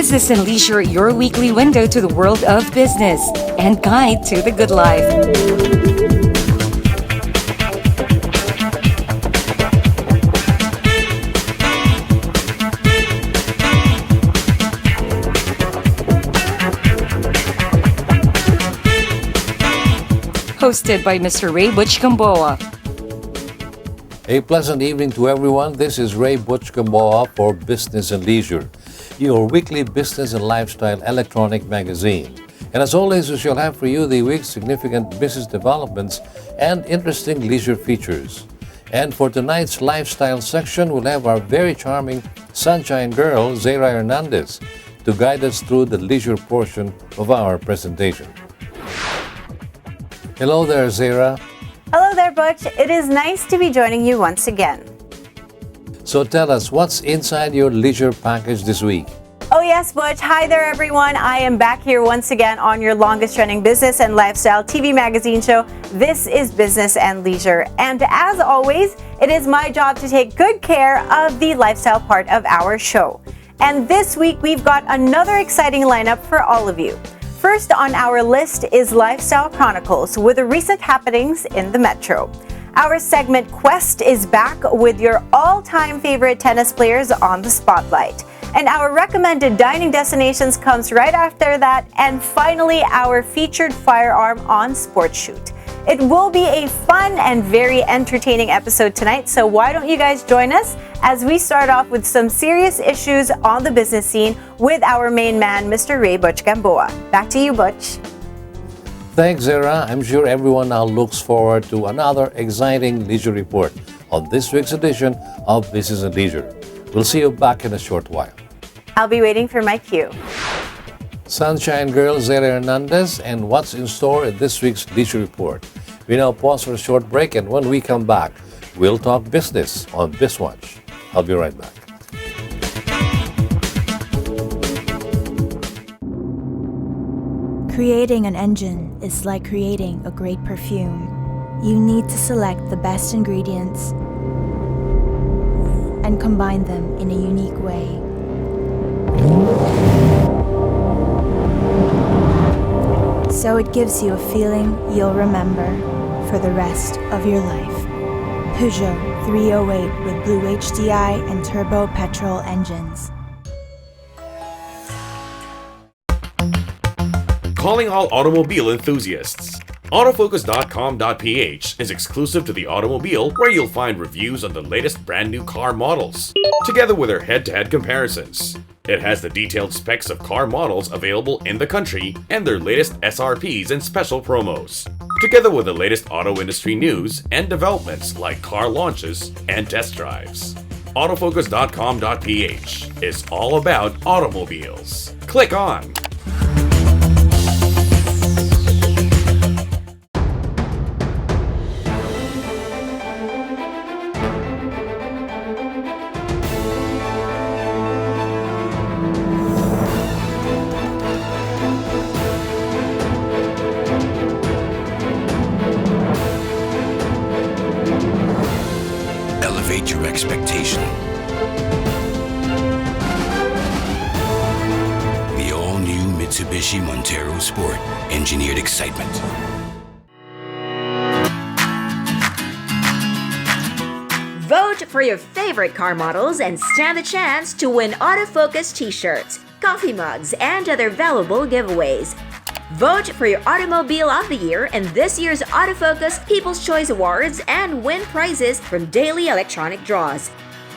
Business and Leisure, your weekly window to the world of business and guide to the good life. Hosted by Mr. Ray Butch Gamboa. A pleasant evening to everyone. This is Ray Butch Gamboa for Business and Leisure, your weekly business and lifestyle electronic magazine. And as always, we shall have for you the week's significant business developments and interesting leisure features. And for tonight's lifestyle section, we'll have our very charming sunshine girl, Zara Hernandez, to guide us through the leisure portion of our presentation. Hello there, Zara. Hello there, Butch. It is nice to be joining you once again. So tell us, what's inside your leisure package this week? Oh yes, Butch. Hi there, everyone. I am back here once again on your longest running business and lifestyle TV magazine show. This is Business and Leisure. And as always, it is my job to take good care of the lifestyle part of our show. And this week, we've got another exciting lineup for all of you. First on our list is Lifestyle Chronicles with the recent happenings in the Metro. Our segment Quest is back with your all-time favorite tennis players on the spotlight. And our recommended dining destinations comes right after that. And finally, our featured firearm on Sports Shoot. It will be a fun and very entertaining episode tonight, so why don't you guys join us as we start off with some serious issues on the business scene with our main man, Mr. Ray Butch Gamboa. Back to you, Butch. Thanks, Zara. I'm sure everyone now looks forward to another exciting leisure report on this week's edition of Business and Leisure. We'll see you back in a short while. I'll be waiting for my cue. Sunshine girl Zara Hernandez, and what's in store in this week's leisure report. We now pause for a short break, and when we come back, we'll talk business on BizWatch. I'll be right back. Creating an engine is like creating a great perfume. You need to select the best ingredients and combine them in a unique way. So it gives you a feeling you'll remember for the rest of your life. Peugeot 308 with Blue HDI and turbo petrol engines. Calling all automobile enthusiasts. Autofocus.com.ph is exclusive to the automobile, where you'll find reviews on the latest brand new car models, together with their head-to-head comparisons. It has the detailed specs of car models available in the country and their latest SRPs and special promos, together with the latest auto industry news and developments like car launches and test drives. Autofocus.com.ph is all about automobiles. Click on. Elevate your expectation. The all-new Mitsubishi Montero Sport, engineered excitement. Vote for your favorite car models and stand the chance to win Autofocus t-shirts, coffee mugs, and other valuable giveaways. Vote for your Automobile of the Year in this year's Autofocus People's Choice Awards and win prizes from daily electronic draws.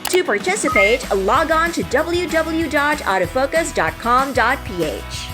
To participate, log on to www.autofocus.com.ph.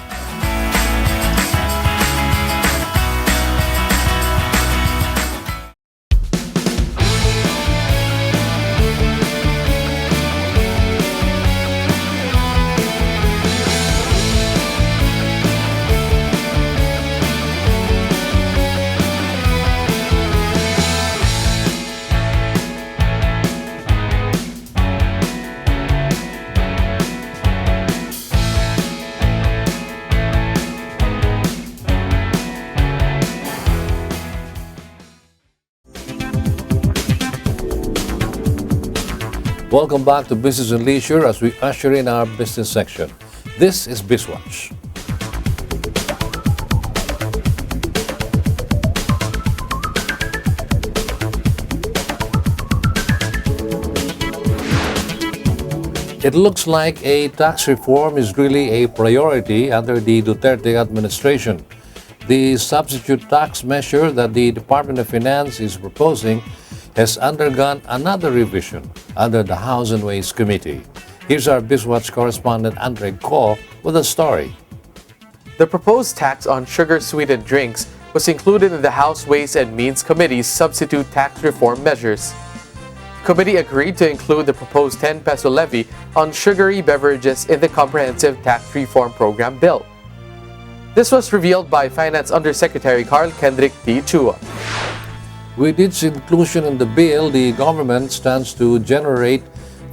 Welcome back to Business and Leisure as we usher in our business section. This is BizWatch. It looks like a tax reform is really a priority under the Duterte administration. The substitute tax measure that the Department of Finance is proposing has undergone another revision under the House and Ways Committee. Here's our BizWatch correspondent Andre Ko with a story. The proposed tax on sugar-sweetened drinks was included in the House Ways and Means Committee's substitute tax reform measures. The committee agreed to include the proposed 10 peso levy on sugary beverages in the Comprehensive Tax Reform Program bill. This was revealed by Finance Undersecretary Carl Kendrick T. Chua. With its inclusion in the bill, the government stands to generate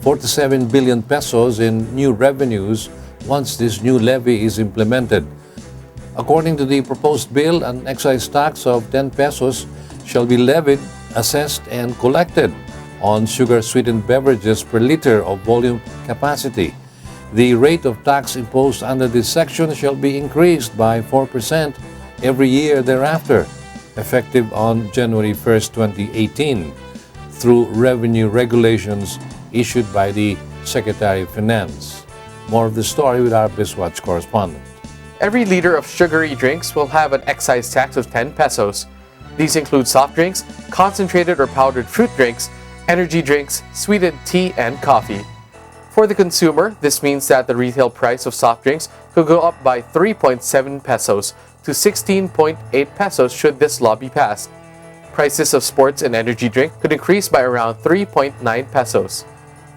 47 billion pesos in new revenues once this new levy is implemented. According to the proposed bill, an excise tax of 10 pesos shall be levied, assessed, and collected on sugar-sweetened beverages per liter of volume capacity. The rate of tax imposed under this section shall be increased by 4% every year thereafter, effective on January 1st, 2018, through revenue regulations issued by the Secretary of Finance. More of the story with our BizWatch correspondent. Every liter of sugary drinks will have an excise tax of 10 pesos. These include soft drinks, concentrated or powdered fruit drinks, energy drinks, sweetened tea, and coffee. For the consumer, this means that the retail price of soft drinks could go up by 3.7 pesos to 16.8 pesos should this law be passed. Prices of sports and energy drink could increase by around 3.9 pesos.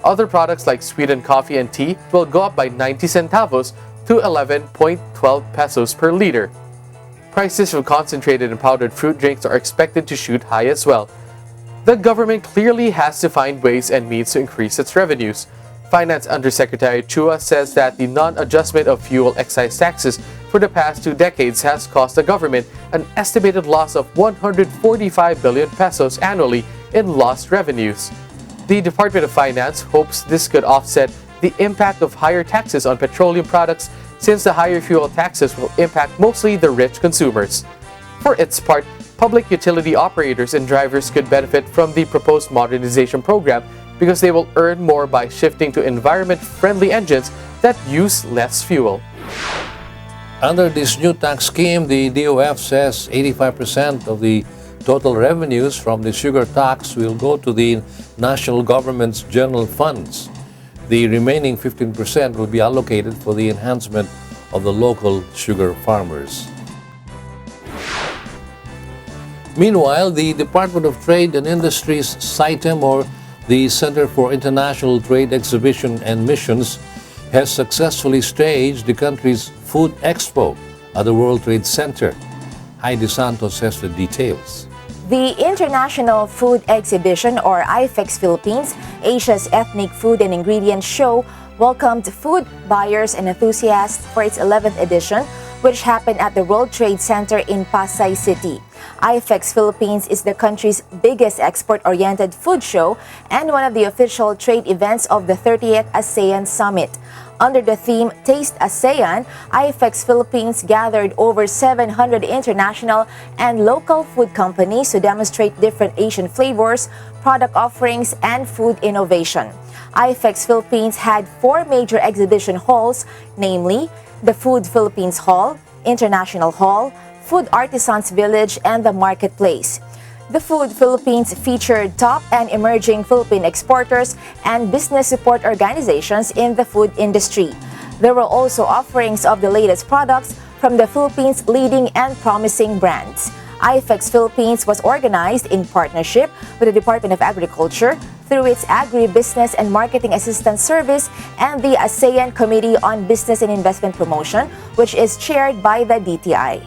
Other products like sweetened coffee and tea will go up by 90 centavos to 11.12 pesos per liter. Prices of concentrated and powdered fruit drinks are expected to shoot high as well. The government clearly has to find ways and means to increase its revenues. Finance Undersecretary Chua says that the non-adjustment of fuel excise taxes for the past 2 decades has cost the government an estimated loss of 145 billion pesos annually in lost revenues. The Department of Finance hopes this could offset the impact of higher taxes on petroleum products since the higher fuel taxes will impact mostly the rich consumers. For its part, public utility operators and drivers could benefit from the proposed modernization program because they will earn more by shifting to environment-friendly engines that use less fuel. Under this new tax scheme, the DOF says 85% of the total revenues from the sugar tax will go to the national government's general funds. The remaining 15% will be allocated for the enhancement of the local sugar farmers. Meanwhile, the Department of Trade and Industry's CITEM, or the Center for International Trade Exhibition and Missions, has successfully staged the country's Food Expo at the World Trade Center. Heidi Santos has the details. The International Food Exhibition, or IFEX Philippines, Asia's ethnic food and ingredients show, welcomed food buyers and enthusiasts for its 11th edition, which happened at the World Trade Center in Pasay City. IFEX Philippines is the country's biggest export-oriented food show and one of the official trade events of the 30th ASEAN Summit. Under the theme Taste ASEAN, IFEX Philippines gathered over 700 international and local food companies to demonstrate different Asian flavors, product offerings, and food innovation. IFEX Philippines had 4 major exhibition halls, namely the Food Philippines Hall, International Hall, Food Artisans Village, and the Marketplace. The Food Philippines featured top and emerging Philippine exporters and business support organizations in the food industry. There were also offerings of the latest products from the Philippines' leading and promising brands. IFEX Philippines was organized in partnership with the Department of Agriculture through its Agribusiness and Marketing Assistance Service and the ASEAN Committee on Business and Investment Promotion, which is chaired by the DTI.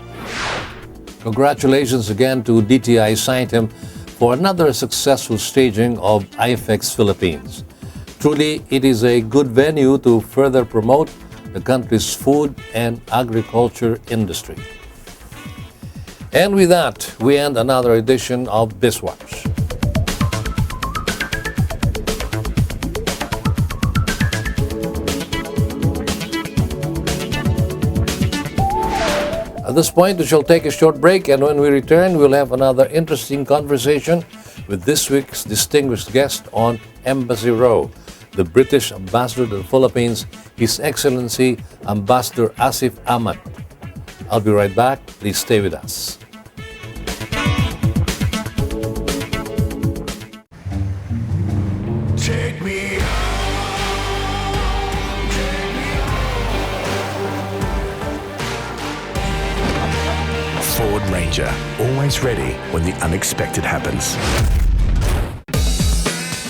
Congratulations again to DTI CITEM for another successful staging of IFEX Philippines. Truly, it is a good venue to further promote the country's food and agriculture industry. And with that, we end another edition of BizWatch. At this point, we shall take a short break, and when we return, we'll have another interesting conversation with this week's distinguished guest on Embassy Row, the British Ambassador to the Philippines, His Excellency Ambassador Asif Ahmad. I'll be right back. Please stay with us. Take me Ford Ranger, always ready when the unexpected happens.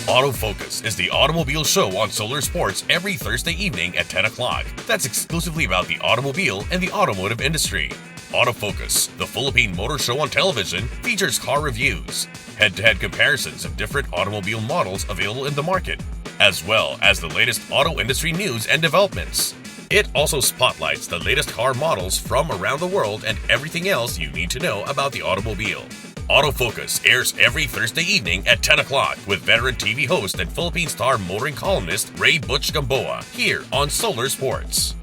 Autofocus is the automobile show on Solar Sports every Thursday evening at 10 o'clock. That's exclusively about the automobile and the automotive industry. Autofocus, the Philippine motor show on television, features car reviews, head-to-head comparisons of different automobile models available in the market, as well as the latest auto industry news and developments. It also spotlights the latest car models from around the world and everything else you need to know about the automobile. Autofocus airs every Thursday evening at 10 o'clock with veteran TV host and Philippine Star motoring columnist Ray Butch Gamboa here on Solar Sports.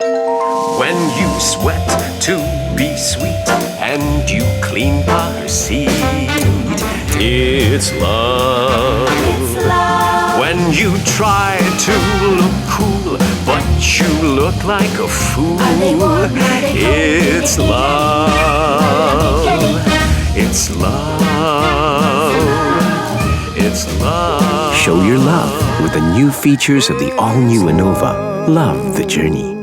When you sweat to be sweet and you clean car seat, it's love. When you try to look cool, but you look like a fool, it's love. It's love. It's love. Show your love with the new features of the all-new Innova. Love the journey.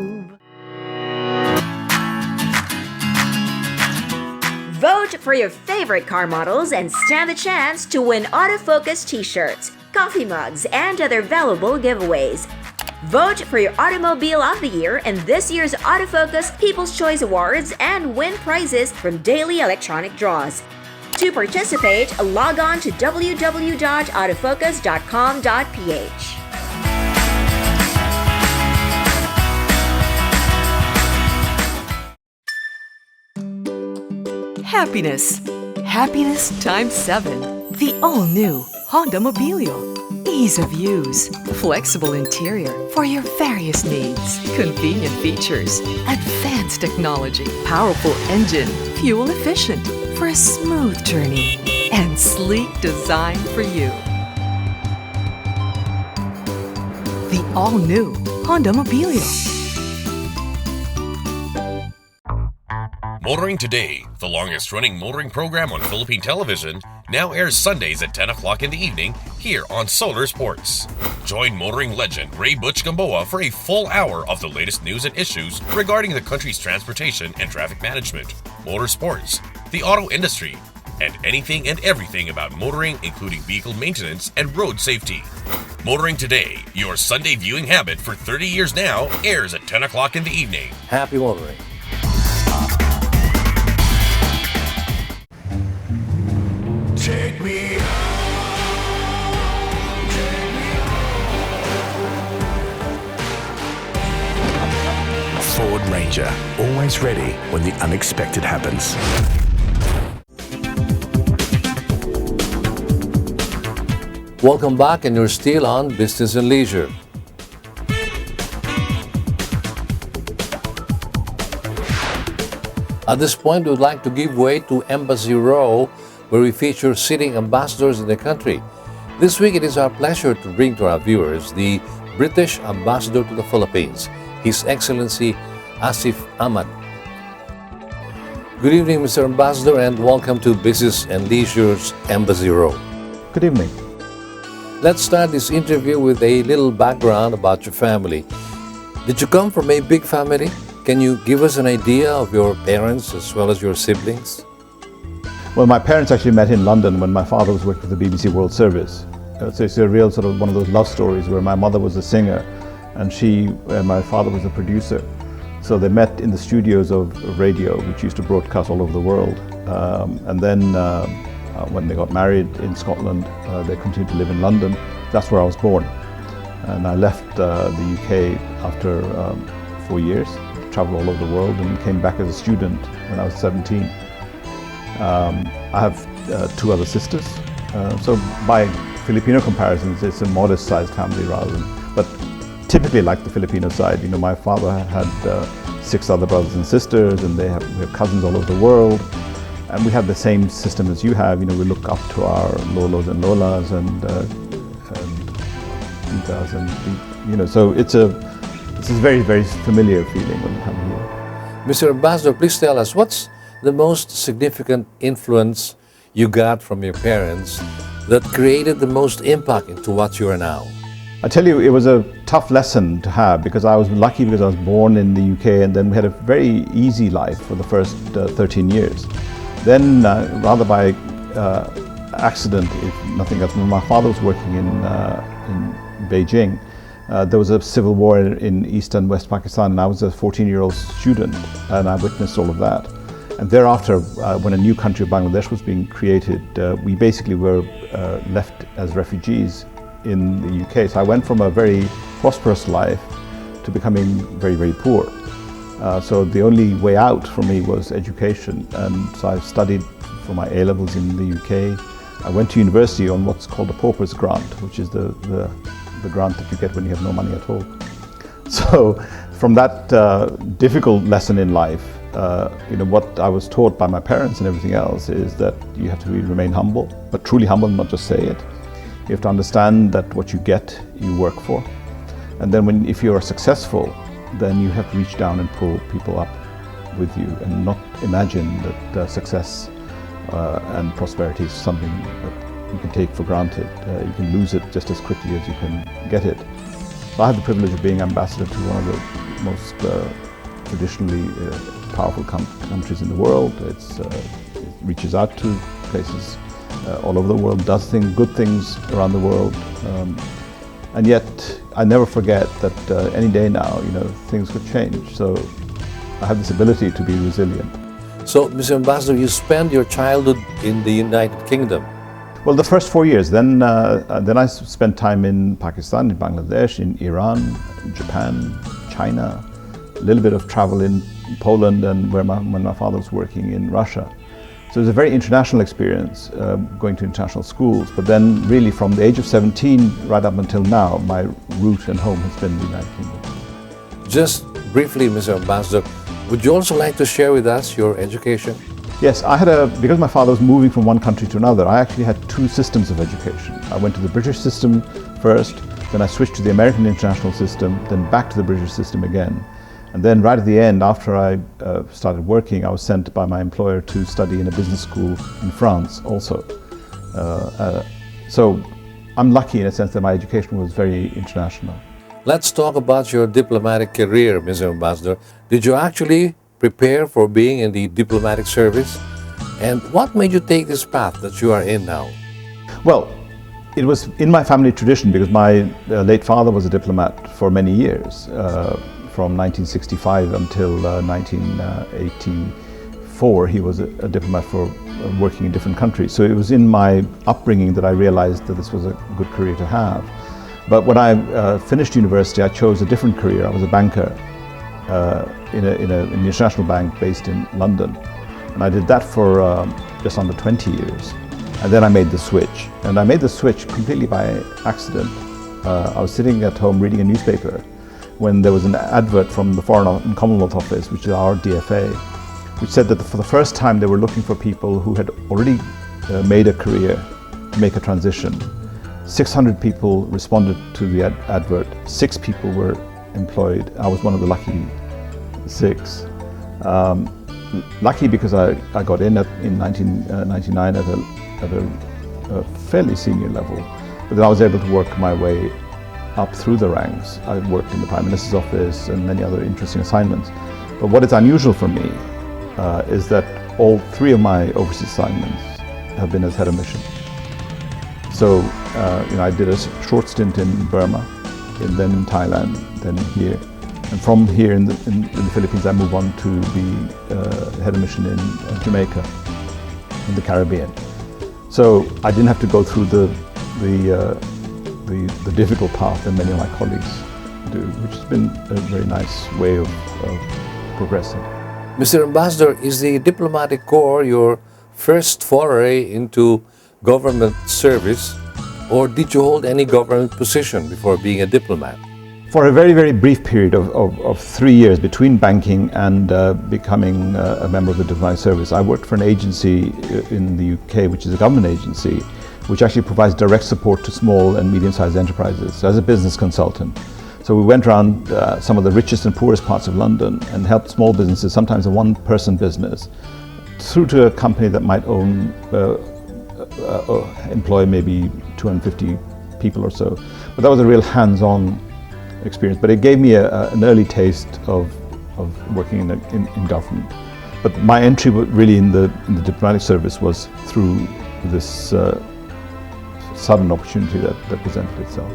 Vote for your favorite car models and stand the chance to win autofocus t-shirts, coffee mugs, and other valuable giveaways. Vote for your Automobile of the Year in this year's Autofocus People's Choice Awards and win prizes from daily electronic draws. To participate, log on to www.autofocus.com.ph. Happiness. Happiness times 7. The all-new Honda Mobilio. Ease of use, flexible interior for your various needs, convenient features, advanced technology, powerful engine, fuel efficient for a smooth journey, and sleek design for you. The all-new Honda Mobilio. Motoring Today, the longest-running motoring program on Philippine television, now airs Sundays at 10 o'clock in the evening here on Solar Sports. Join motoring legend Ray Butch Gamboa for a full hour of the latest news and issues regarding the country's transportation and traffic management, motorsports, the auto industry, and anything and everything about motoring, including vehicle maintenance and road safety. Motoring Today, your Sunday viewing habit for 30 years now, airs at 10 o'clock in the evening. Happy motoring. Take me Ford Ranger, always ready when the unexpected happens. Welcome back, and you're still on Business and Leisure. At this point, we would like to give way to Embassy Row, where we feature sitting ambassadors in the country. This week, it is our pleasure to bring to our viewers the British Ambassador to the Philippines, His Excellency Asif Ahmad. Good evening, Mr. Ambassador, and welcome to Business and Leisure's Embassy Row. Good evening. Let's start this interview with a little background about your family. Did you come from a big family? Can you give us an idea of your parents as well as your siblings? Well, my parents actually met in London when my father was working for the BBC World Service. So it's a real sort of one of those love stories where my mother was a singer and my father was a producer. So they met in the studios of radio, which used to broadcast all over the world. And then when they got married in Scotland, they continued to live in London. That's where I was born. And I left the UK after 4 years, traveled all over the world, and came back as a student when I was 17. I have 2 other sisters, so by Filipino comparisons, it's a modest-sized family but typically like the Filipino side. You know, my father had 6 other brothers and sisters, and we have cousins all over the world. And we have the same system as you have. You know, we look up to our lolos and lolas and titas, and you know, so it's a very, very familiar feeling when you come here. Mr. Ambassador, please tell us, what's the most significant influence you got from your parents that created the most impact into what you are now? I tell you, it was a tough lesson to have, because I was lucky because I was born in the UK, and then we had a very easy life for the first 13 years. Then, rather by accident, if nothing else, when my father was working in Beijing, there was a civil war in East and West Pakistan, and I was a 14-year-old student, and I witnessed all of that. And thereafter, when a new country of Bangladesh was being created, we basically were left as refugees in the UK. So I went from a very prosperous life to becoming very, very poor. So the only way out for me was education, and so I studied for my A-levels in the UK. I went to university on what's called a pauper's grant, which is the grant that you get when you have no money at all. So from that difficult lesson in life, you know, what I was taught by my parents and everything else is that you have to remain humble, but truly humble, not just say it. You have to understand that what you get, you work for. And then if you are successful, then you have to reach down and pull people up with you, and not imagine that success and prosperity is something that you can take for granted. You can lose it just as quickly as you can get it. So I had the privilege of being ambassador to one of the most traditionally powerful countries in the world. It reaches out to places all over the world, does good things around the world. And yet, I never forget that any day now, you know, things could change. So I have this ability to be resilient. So, Mr. Ambassador, you spent your childhood in the United Kingdom. Well, the first 4 years. Then I spent time in Pakistan, in Bangladesh, in Iran, Japan, China, a little bit of travel in Poland, and when my father was working in Russia. So it was a very international experience, going to international schools. But then really from the age of 17 right up until now, my root and home has been the United Kingdom. Just briefly, Mr. Ambassador, would you also like to share with us your education? Yes, because my father was moving from one country to another, I actually had 2 systems of education. I went to the British system first, then I switched to the American international system, then back to the British system again. And then right at the end, after I started working, I was sent by my employer to study in a business school in France also. So I'm lucky in a sense that my education was very international. Let's talk about your diplomatic career, Mr. Ambassador. Did you actually prepare for being in the diplomatic service? And what made you take this path that you are in now? Well, it was in my family tradition, because my late father was a diplomat for many years. From 1965 until 1984, he was a diplomat for working in different countries. So it was in my upbringing that I realized that this was a good career to have. But when I finished university, I chose a different career. I was a banker in an international bank based in London. And I did that for just under 20 years. And then I made the switch. And I made the switch completely by accident. I was sitting at home reading a newspaper when there was an advert from the Foreign and Commonwealth Office, which is our DFA, which said that for the first time they were looking for people who had already made a career to make a transition. 600 people responded to the advert. 6 people were employed. I was one of the lucky 6. Lucky because I got in 1999 at a fairly senior level, but then I was able to work my way up through the ranks. I worked in the Prime Minister's office and many other interesting assignments. But what is unusual for me is that all 3 of my overseas assignments have been as head of mission. So, you know, I did a short stint in Burma, and then in Thailand, then here. And from here in the Philippines, I moved on to be head of mission in Jamaica, in the Caribbean. So I didn't have to go through the difficult path that many of my colleagues do, which has been a very nice way of progressing. Mr. Ambassador, is the diplomatic corps your first foray into government service, or did you hold any government position before being a diplomat? For a very, very brief period of 3 years between banking and becoming a member of the Dubai Service, I worked for an agency in the UK, which is a government agency, which actually provides direct support to small and medium-sized enterprises, so as a business consultant. So we went around some of the richest and poorest parts of London and helped small businesses, sometimes a one-person business, through to a company that might employ maybe 250 people or so. But that was a real hands-on experience, but it gave me an early taste of working in government. But my entry really in the diplomatic service was through this sudden opportunity that presented itself.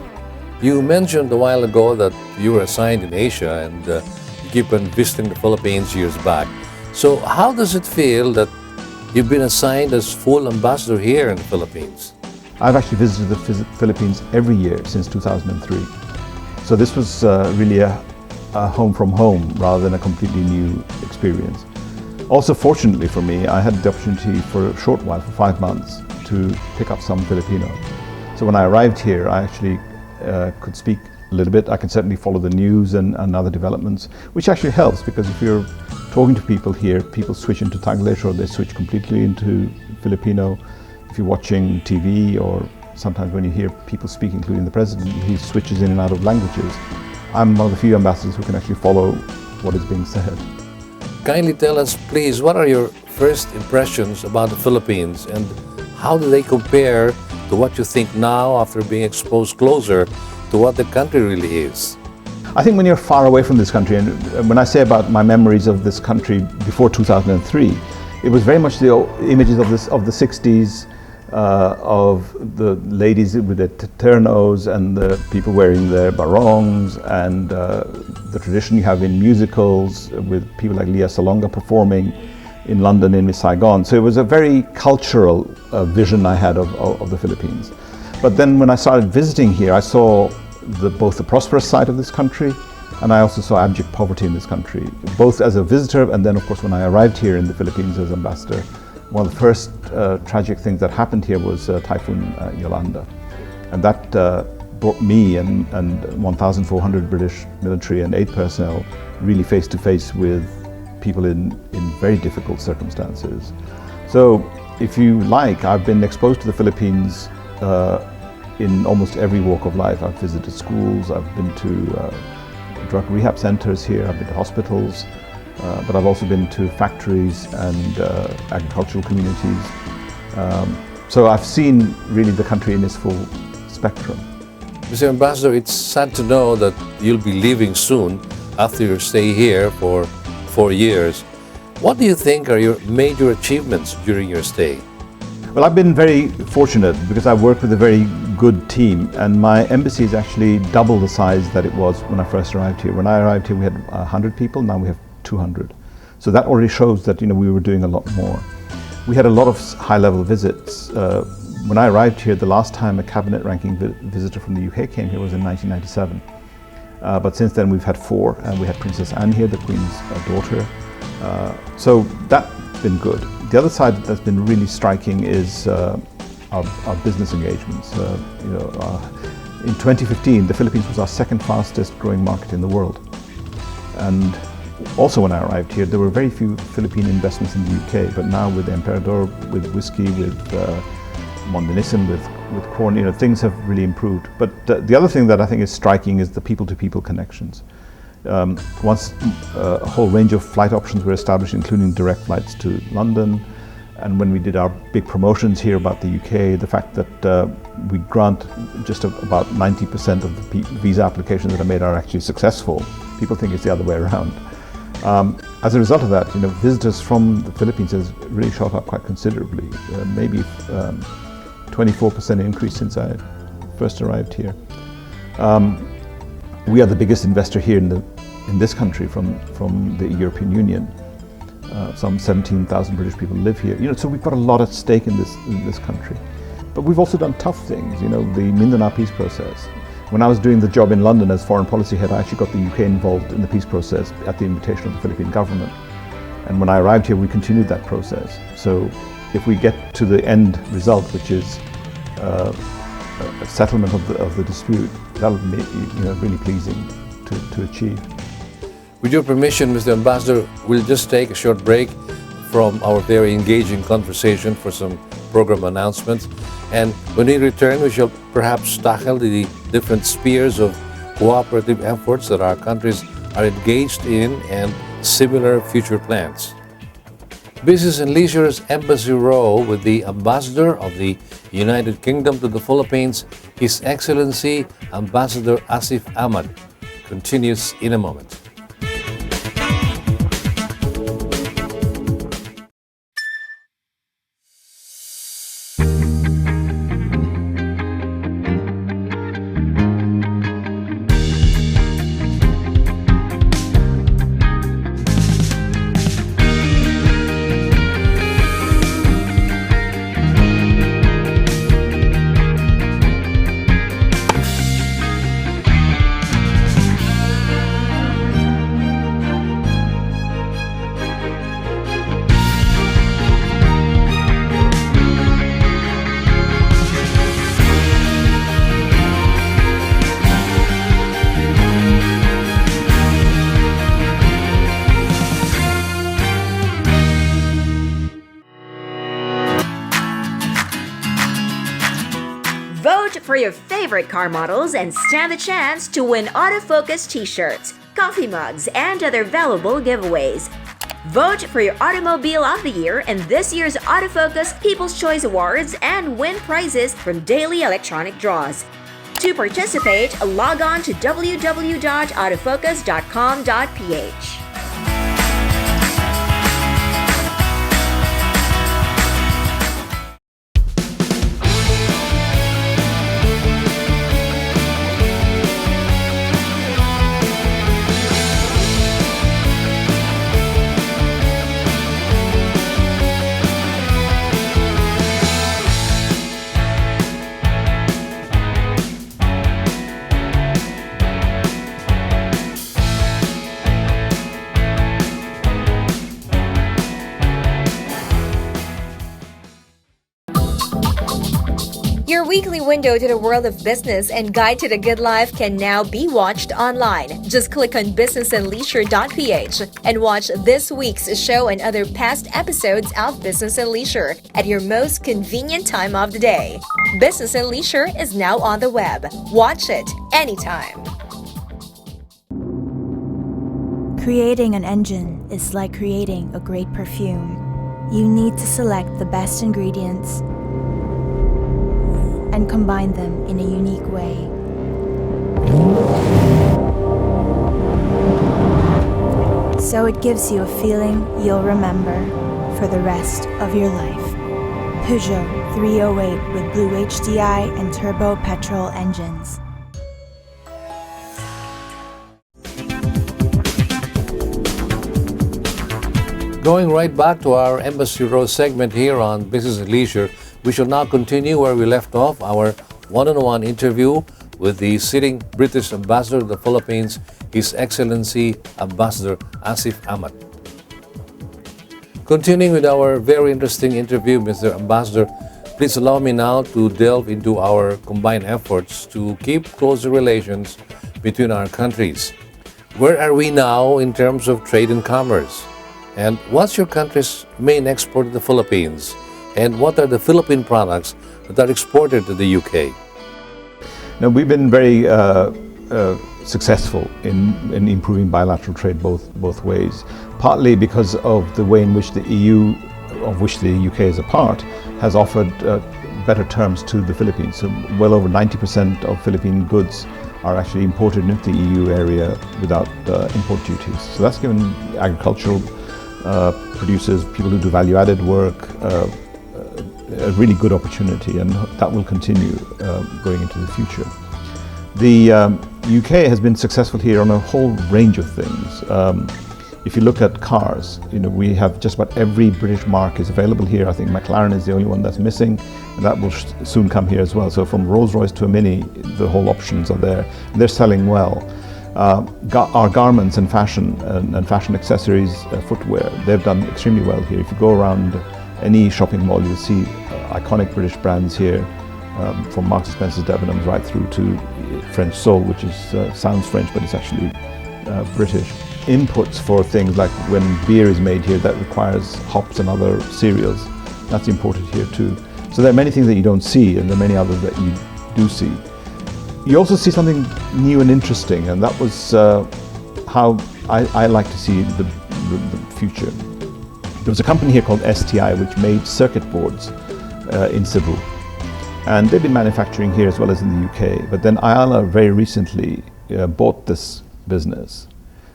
You mentioned a while ago that you were assigned in Asia and you keep on visiting the Philippines years back. So how does it feel that you've been assigned as full ambassador here in the Philippines? I've actually visited the Philippines every year since 2003. So this was really a home from home rather than a completely new experience. Also, fortunately for me, I had the opportunity for a short while, for 5 months, to pick up some Filipino. So when I arrived here, I actually could speak a little bit. I can certainly follow the news and other developments, which actually helps, because if you're talking to people here, people switch into Tagalog or they switch completely into Filipino. If you're watching TV, or sometimes when you hear people speak, including the president, he switches in and out of languages. I'm one of the few ambassadors who can actually follow what is being said. Kindly tell us, please, what are your first impressions about the Philippines and how do they compare to what you think now after being exposed closer to what the country really is? I think when you're far away from this country, and when I say about my memories of this country before 2003, it was very much the images of the 60s, of the ladies with their ternos and the people wearing their barongs, and the tradition you have in musicals with people like Lea Salonga performing in London, in Saigon. So it was a very cultural vision I had of the Philippines. But then when I started visiting here, I saw both the prosperous side of this country, and I also saw abject poverty in this country, both as a visitor and then of course when I arrived here in the Philippines as ambassador. One of the first tragic things that happened here was Typhoon Yolanda, and that brought me and 1,400 British military and aid personnel really face to face with people in very difficult circumstances. So if you like, I've been exposed to the Philippines in almost every walk of life. I've visited schools, I've been to drug rehab centers here, I've been to hospitals, but I've also been to factories and agricultural communities. So I've seen really the country in its full spectrum. Mr. Ambassador, it's sad to know that you'll be leaving soon after your stay here for 4 years. What do you think are your major achievements during your stay? Well, I've been very fortunate because I've worked with a very good team, and my embassy is actually double the size that it was when I first arrived here. When I arrived here, we had 100 people, now we have 200. So that already shows that we were doing a lot more. We had a lot of high-level visits. When I arrived here, the last time a cabinet-ranking visitor from the UK came here was in 1997. But since then we've had 4, and we had Princess Anne here, the Queen's daughter. So that's been good. The other side that's been really striking is our business engagements. In 2015, the Philippines was our second fastest growing market in the world. And also when I arrived here, there were very few Philippine investments in the UK, but now with Emperador, with whiskey, with Mondanisim, with corn, things have really improved. But the other thing that I think is striking is the people-to-people connections. Once a whole range of flight options were established, including direct flights to London, and when we did our big promotions here about the UK, the fact that we grant just about 90% of the visa applications that are made are actually successful. People think it's the other way around. As a result of that, visitors from the Philippines has really shot up quite considerably, maybe 24% increase since I first arrived here. We are the biggest investor here in this country from the European Union. Some 17,000 British people live here. So we've got a lot at stake in this country. But we've also done tough things. The Mindanao peace process. When I was doing the job in London as foreign policy head, I actually got the UK involved in the peace process at the invitation of the Philippine government. And when I arrived here, we continued that process. So if we get to the end result, which is a settlement of the dispute, that'll be really pleasing. to achieve. With your permission, Mr. Ambassador, we'll just take a short break from our very engaging conversation for some program announcements. And when we return, we shall perhaps tackle the different spheres of cooperative efforts that our countries are engaged in and similar future plans. Business and Leisure's Embassy Row with the Ambassador of the United Kingdom to the Philippines, His Excellency Ambassador Asif Ahmad, continues in a moment. Vote for your favorite car models and stand the chance to win autofocus t-shirts, coffee mugs, and other valuable giveaways. Vote for your Automobile of the Year in this year's Autofocus People's Choice Awards and win prizes from daily electronic draws. To participate, log on to www.autofocus.com.ph. Your weekly window to the world of business and guide to the good life can now be watched online. Just click on businessandleisure.ph and watch this week's show and other past episodes of Business and Leisure at your most convenient time of the day. Business and Leisure is now on the web. Watch it anytime. Creating an engine is like creating a great perfume. You need to select the best ingredients and combine them in a unique way. So it gives you a feeling you'll remember for the rest of your life. Peugeot 308 with Blue HDI and turbo petrol engines. Going right back to our Embassy Row segment here on Business and Leisure, we shall now continue where we left off our one-on-one interview with the sitting British Ambassador to the Philippines, His Excellency Ambassador Asif Ahmad. Continuing with our very interesting interview, Mr. Ambassador, please allow me now to delve into our combined efforts to keep closer relations between our countries. Where are we now in terms of trade and commerce? And what's your country's main export to the Philippines? And what are the Philippine products that are exported to the UK? Now, we've been very successful in improving bilateral trade both ways, partly because of the way in which the EU, of which the UK is a part, has offered better terms to the Philippines. So well over 90% of Philippine goods are actually imported into the EU area without import duties. So that's given agricultural producers, people who do value-added work, a really good opportunity, and that will continue going into the future. The UK has been successful here on a whole range of things. If you look at cars, we have just about every British marque is available here. I think McLaren is the only one that's missing, and that will soon come here as well. So from Rolls-Royce to a Mini, the whole options are there, and they're selling well. Our garments and fashion accessories, footwear, they've done extremely well here. If you go around any shopping mall, you'll see iconic British brands here. from Marks & Spencer's Debenhams right through to French Sol, which is sounds French, but it's actually British. Inputs for things like when beer is made here that requires hops and other cereals, that's imported here too. So there are many things that you don't see, and there are many others that you do see. You also see something new and interesting, and that was how I like to see the future. There was a company here called STI which made circuit boards in Cebu, and they've been manufacturing here as well as in the UK, but then Ayala very recently bought this business.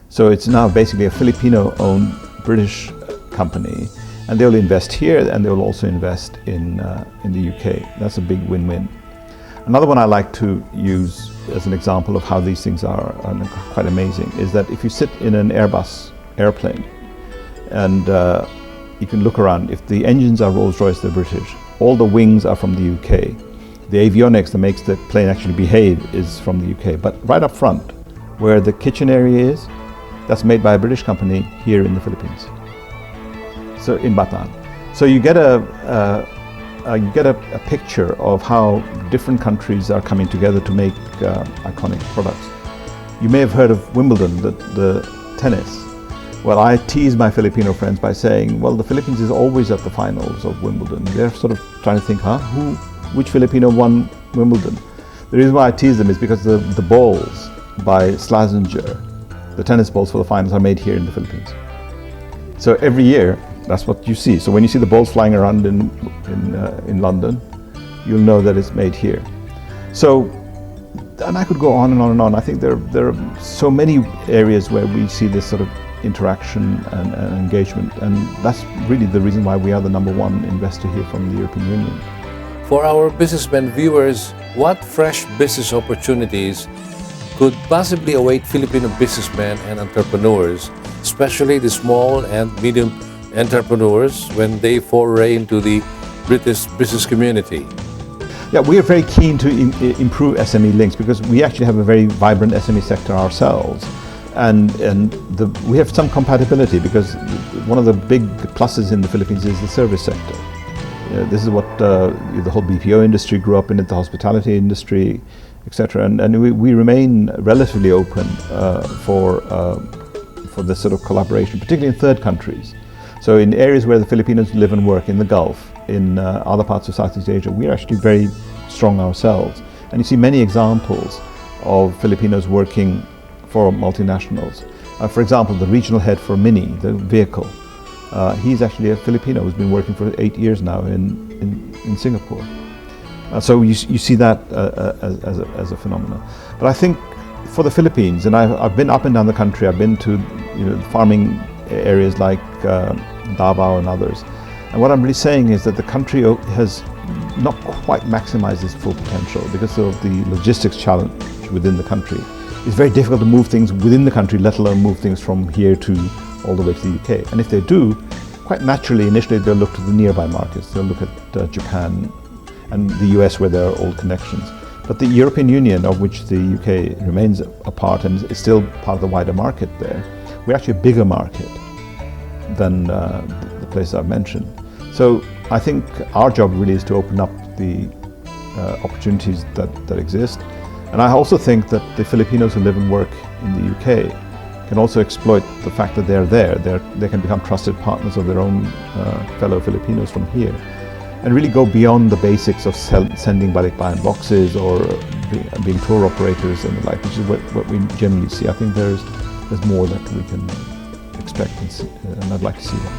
So it's now basically a Filipino-owned British company, and they'll invest here and they'll also invest in the UK. That's a big win-win. Another one I like to use as an example of how these things are quite amazing is that if you sit in an Airbus airplane and you can look around, if the engines are Rolls-Royce, they're British, all the wings are from the UK. The avionics that makes the plane actually behave is from the UK, but right up front, where the kitchen area is, that's made by a British company here in the Philippines. So in Bataan. So you get a picture of how different countries are coming together to make iconic products. You may have heard of Wimbledon, the tennis. Well, I tease my Filipino friends by saying, well, the Philippines is always at the finals of Wimbledon. They're sort of trying to think, which Filipino won Wimbledon? The reason why I tease them is because the balls by Slazenger, the tennis balls for the finals, are made here in the Philippines. So every year, that's what you see. So when you see the balls flying around in London, you'll know that it's made here. So, and I could go on and on and on. I think there are so many areas where we see this sort of interaction and engagement, and that's really the reason why we are the #1 investor here from the European Union. For our businessmen viewers, what fresh business opportunities could possibly await Filipino businessmen and entrepreneurs, especially the small and medium entrepreneurs, when they foray into the British business community? Yeah, we are very keen to improve SME links because we actually have a very vibrant SME sector ourselves. And we have some compatibility because one of the big pluses in the Philippines is the service sector. This is what the whole BPO industry grew up in, the hospitality industry, etc. And we remain relatively open for this sort of collaboration, particularly in third countries. So in areas where the Filipinos live and work, in the Gulf, in other parts of Southeast Asia, we're actually very strong ourselves. And you see many examples of Filipinos working for multinationals. For example, the regional head for Mini, the vehicle, he's actually a Filipino who's been working for 8 years now in Singapore. So you see that as a phenomenon. But I think for the Philippines, and I've been up and down the country, I've been to farming areas like Davao and others. And what I'm really saying is that the country has not quite maximized its full potential because of the logistics challenge within the country. It's very difficult to move things within the country, let alone move things from here to all the way to the UK. And if they do, quite naturally, initially they'll look to the nearby markets. They'll look at Japan and the US where there are old connections. But the European Union, of which the UK remains a part and is still part of the wider market there, we're actually a bigger market than the places I've mentioned. So I think our job really is to open up the opportunities that exist. And I also think that the Filipinos who live and work in the UK can also exploit the fact that they're there. They can become trusted partners of their own fellow Filipinos from here, and really go beyond the basics of sending balikbayan boxes or being tour operators and the like, which is what we generally see. I think there's more that we can expect and see, and I'd like to see that.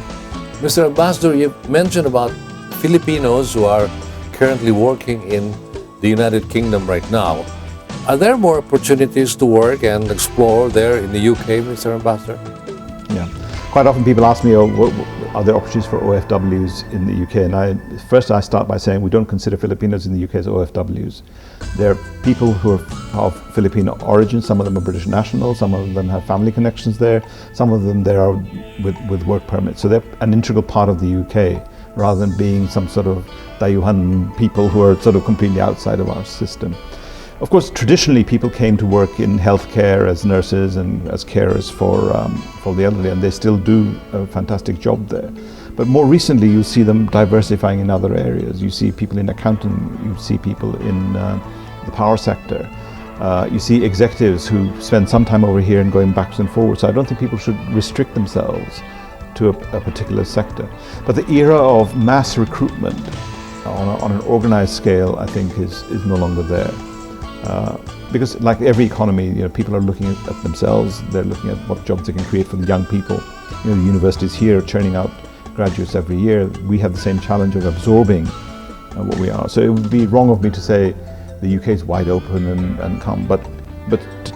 Mr. Ambassador, you mentioned about Filipinos who are currently working in the United Kingdom right now. Are there more opportunities to work and explore there in the UK, Mr. Ambassador? Yeah. Quite often people ask me, are there opportunities for OFWs in the UK? And first I start by saying we don't consider Filipinos in the UK as OFWs. They're people who are of Filipino origin. Some of them are British nationals, some of them have family connections there, some of them there are with work permits. So they're an integral part of the UK, rather than being some sort of Dayuhan people who are sort of completely outside of our system. Of course, traditionally people came to work in healthcare as nurses and as carers for the elderly, and they still do a fantastic job there. But more recently, you see them diversifying in other areas. You see people in accounting, you see people in the power sector. You see executives who spend some time over here and going backwards and forwards. So I don't think people should restrict themselves to a particular sector. But the era of mass recruitment on an organized scale, I think, is no longer there. Because like every economy, people are looking at themselves. They're looking at what jobs they can create for the young people. The universities here are churning out graduates every year. We have the same challenge of absorbing what we are. So it would be wrong of me to say the UK is wide open and come, but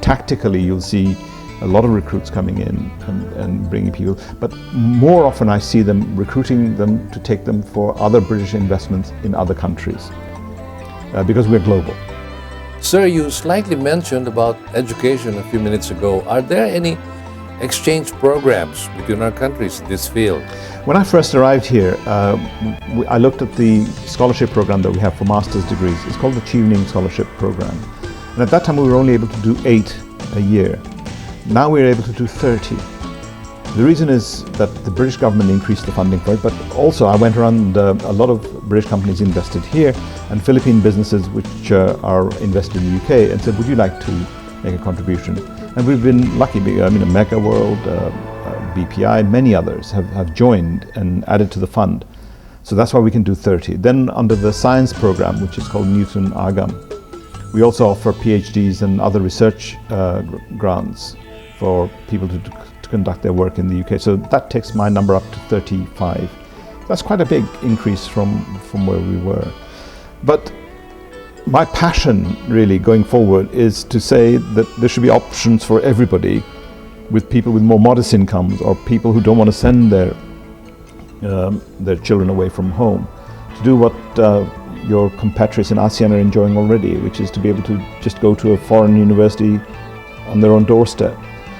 tactically you'll see a lot of recruits coming in and bringing people. But more often I see them recruiting them to take them for other British investments in other countries because we're global. Sir, you slightly mentioned about education a few minutes ago. Are there any exchange programs between our countries in this field? When I first arrived here, I looked at the scholarship program that we have for master's degrees. It's called the Chevening Scholarship Program. And at that time we were only able to do 8 a year. Now we're able to do 30. The reason is that the British government increased the funding for it, but also I went around, a lot of British companies invested here, and Philippine businesses which are invested in the UK, and said, would you like to make a contribution? And we've been lucky. Mega World, BPI, many others have joined and added to the fund. So that's why we can do 30. Then under the science program, which is called Newton Agam, we also offer PhDs and other research grants for people to conduct their work in the UK. So that takes my number up to 35. That's quite a big increase from where we were. But my passion really going forward is to say that there should be options for everybody, with people with more modest incomes or people who don't want to send their children away from home, to do what your compatriots in ASEAN are enjoying already, which is to be able to just go to a foreign university on their own doorstep.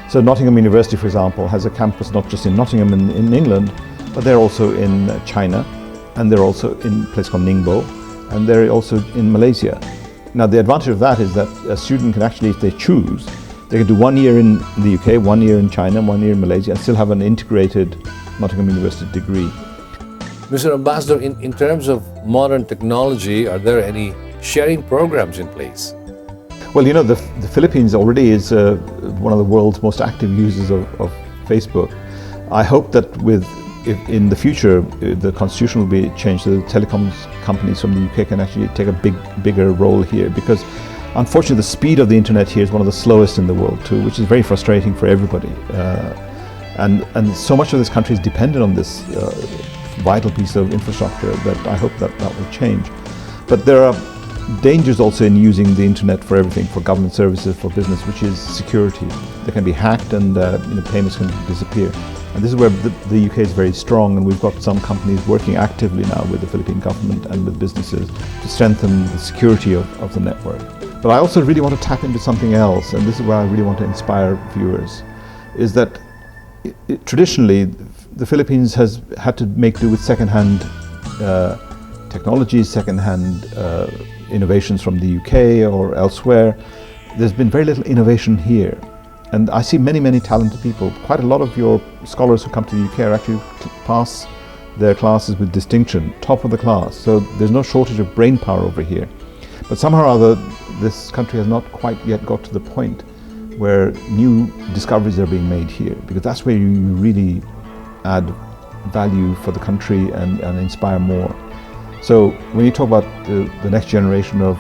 So Nottingham University, for example, has a campus not just in Nottingham in England, but they're also in China, and they're also in a place called Ningbo, and they're also in Malaysia. Now the advantage of that is that a student can actually, if they choose, they can do 1 year in the UK, 1 year in China, 1 year in Malaysia, and still have an integrated Nottingham University degree. Mr. Ambassador, in terms of modern technology, are there any sharing programs in place? Well, the Philippines already is one of the world's most active users of Facebook. I hope that in the future, the constitution will be changed so the telecoms companies from the UK can actually take a bigger role here, because unfortunately the speed of the internet here is one of the slowest in the world too, which is very frustrating for everybody. And so much of this country is dependent on this vital piece of infrastructure that I hope that will change. But there are dangers also in using the internet for everything, for government services, for business, which is security. They can be hacked and payments can disappear. And this is where the UK is very strong, and we've got some companies working actively now with the Philippine government and with businesses to strengthen the security of the network. But I also really want to tap into something else, and this is where I really want to inspire viewers, is that traditionally the Philippines has had to make do with second-hand technologies, second-hand innovations from the UK or elsewhere. There's been very little innovation here. And I see many, many talented people. Quite a lot of your scholars who come to the UK are actually pass their classes with distinction, top of the class. So there's no shortage of brain power over here. But somehow or other, this country has not quite yet got to the point where new discoveries are being made here, because that's where you really add value for the country and inspire more. So when you talk about the next generation of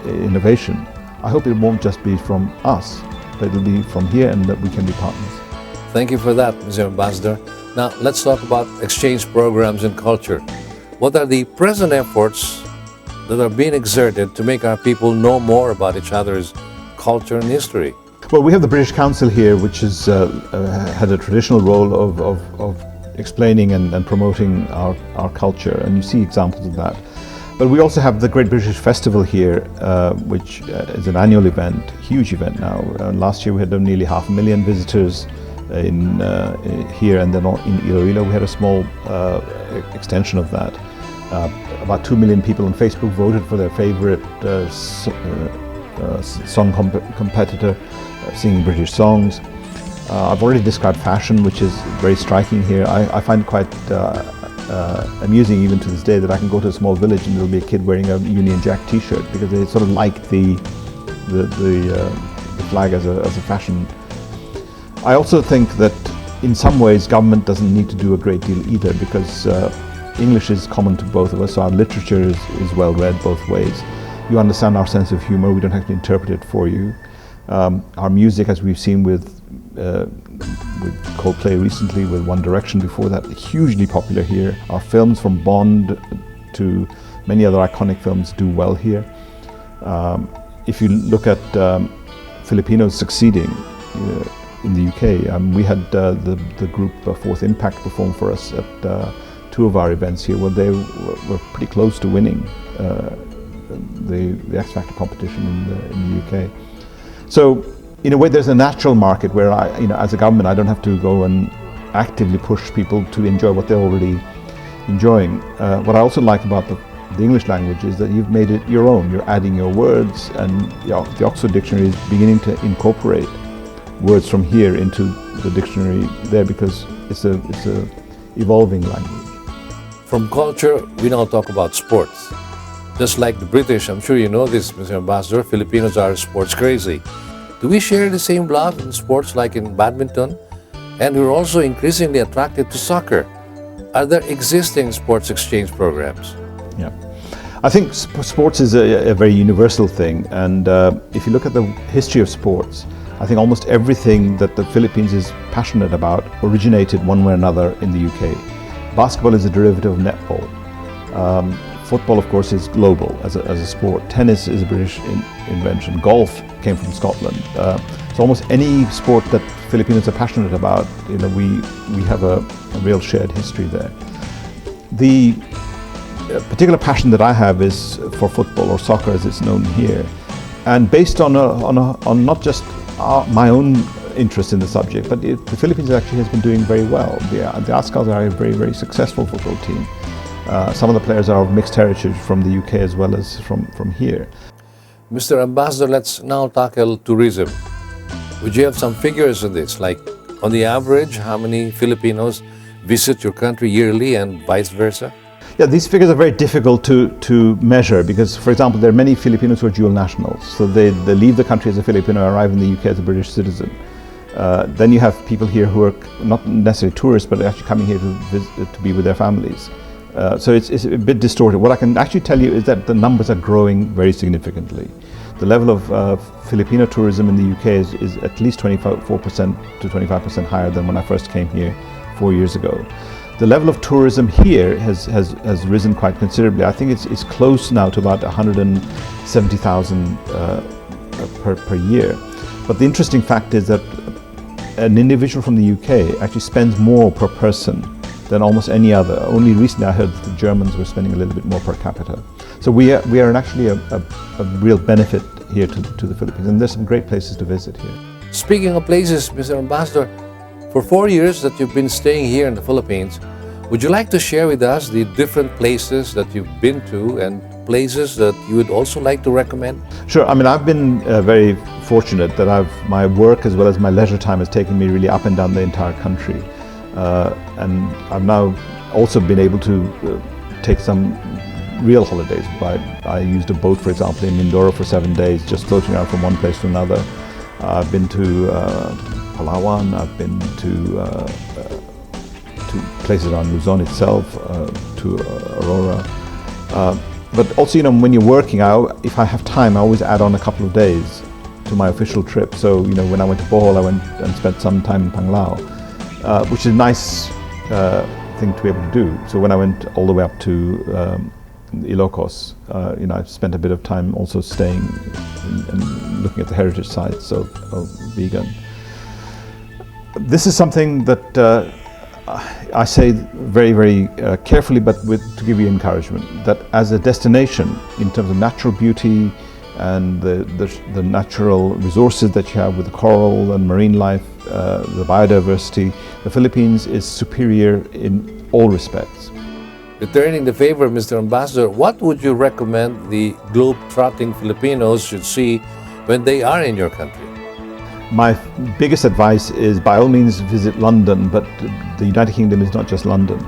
innovation, I hope it won't just be from us, but it'll be from here, and that we can be partners. Thank you for that, Mr. Ambassador. Now let's talk about exchange programs and culture. What are the present efforts that are being exerted to make our people know more about each other's culture and history? Well, we have the British Council here, which has had a traditional role of explaining and promoting our culture, and you see examples of that. But we also have the Great British Festival here, which is an annual event, huge event now. Last year we had nearly 500,000 visitors here, and then in Iloilo we had a small extension of that. About 2 million people on Facebook voted for their favourite song competitor, singing British songs. I've already described fashion, which is very striking here. I find it quite amusing even to this day that I can go to a small village and there'll be a kid wearing a Union Jack t-shirt because they sort of like the flag as a fashion. I also think that in some ways government doesn't need to do a great deal either because English is common to both of us, so our literature is well read both ways. You understand our sense of humor, we don't have to interpret it for you. Our music, as we've seen with Coldplay recently, with One Direction before that, hugely popular here. Our films from Bond to many other iconic films do well here. If you look at Filipinos succeeding in the UK, we had the group Fourth Impact perform for us at 2 of our events here. Well, they were pretty close to winning the X Factor competition in the UK. So, in a way, there's a natural market where as a government, I don't have to go and actively push people to enjoy what they're already enjoying. What I also like about the English language is that you've made it your own. You're adding your words, and the Oxford Dictionary is beginning to incorporate words from here into the dictionary there because it's a evolving language. From culture, we now talk about sports. Just like the British, I'm sure you know this, Mr. Ambassador, Filipinos are sports crazy. Do we share the same love in sports like in badminton? And we're also increasingly attracted to soccer. Are there existing sports exchange programs? Yeah. I think sports is a very universal thing, and if you look at the history of sports, I think almost everything that the Philippines is passionate about originated one way or another in the UK. Basketball is a derivative of netball. Football, of course, is global as a sport. Tennis is a British invention. Golf came from Scotland. So almost any sport that Filipinos are passionate about, we have a real shared history there. The particular passion that I have is for football, or soccer as it's known here, and based on not just my own interest in the subject, but the Philippines actually has been doing very well. The Azkals are a very, very successful football team. Some of the players are of mixed heritage from the UK as well as from here. Mr. Ambassador, let's now tackle tourism. Would you have some figures on this? Like, on the average, how many Filipinos visit your country yearly and vice versa? Yeah, these figures are very difficult to measure because, for example, there are many Filipinos who are dual nationals. So they leave the country as a Filipino, arrive in the UK as a British citizen. Then you have people here who are not necessarily tourists, but actually coming here to be with their families. So it's a bit distorted. What I can actually tell you is that the numbers are growing very significantly. The level of Filipino tourism in the UK is at least 24% to 25% higher than when I first came here 4 years ago. The level of tourism here has risen quite considerably. I think it's close now to about 170,000 per year. But the interesting fact is that an individual from the UK actually spends more per person than almost any other. Only recently I heard that the Germans were spending a little bit more per capita. So we are actually a real benefit here to the Philippines, and there's some great places to visit here. Speaking of places, Mr. Ambassador, for 4 years that you've been staying here in the Philippines, would you like to share with us the different places that you've been to and places that you would also like to recommend? Sure. I mean, I've been very fortunate that my work as well as my leisure time has taken me really up and down the entire country. And I've now also been able to take some real holidays. I used a boat, for example, in Mindoro for 7 days, just floating around from one place to another. I've been to Palawan, I've been to places around Luzon itself, to Aurora. But also, when you're working, if I have time, I always add on a couple of days to my official trip. So, when I went to Bohol, I went and spent some time in Panglao, which is a nice thing to be able to do. So when I went all the way up to Ilocos, I spent a bit of time also staying and looking at the heritage sites of Vigan. This is something that I say very, very carefully, but to give you encouragement, that as a destination in terms of natural beauty and the natural resources that you have with the coral and marine life, the biodiversity, the Philippines is superior in all respects. Returning the favor, Mr. Ambassador, what would you recommend the globe-trotting Filipinos should see when they are in your country? My biggest advice is by all means visit London, but the United Kingdom is not just London.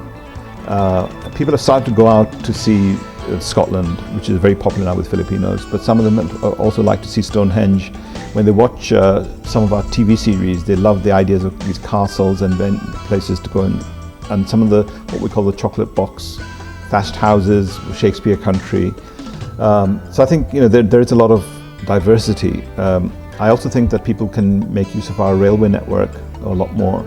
People have started to go out to see Scotland, which is very popular now with Filipinos, but some of them also like to see Stonehenge. When they watch some of our TV series, they love the ideas of these castles and then places to go and some of the, what we call the chocolate box, thatched houses, Shakespeare country. So I think there is a lot of diversity. I also think that people can make use of our railway network a lot more.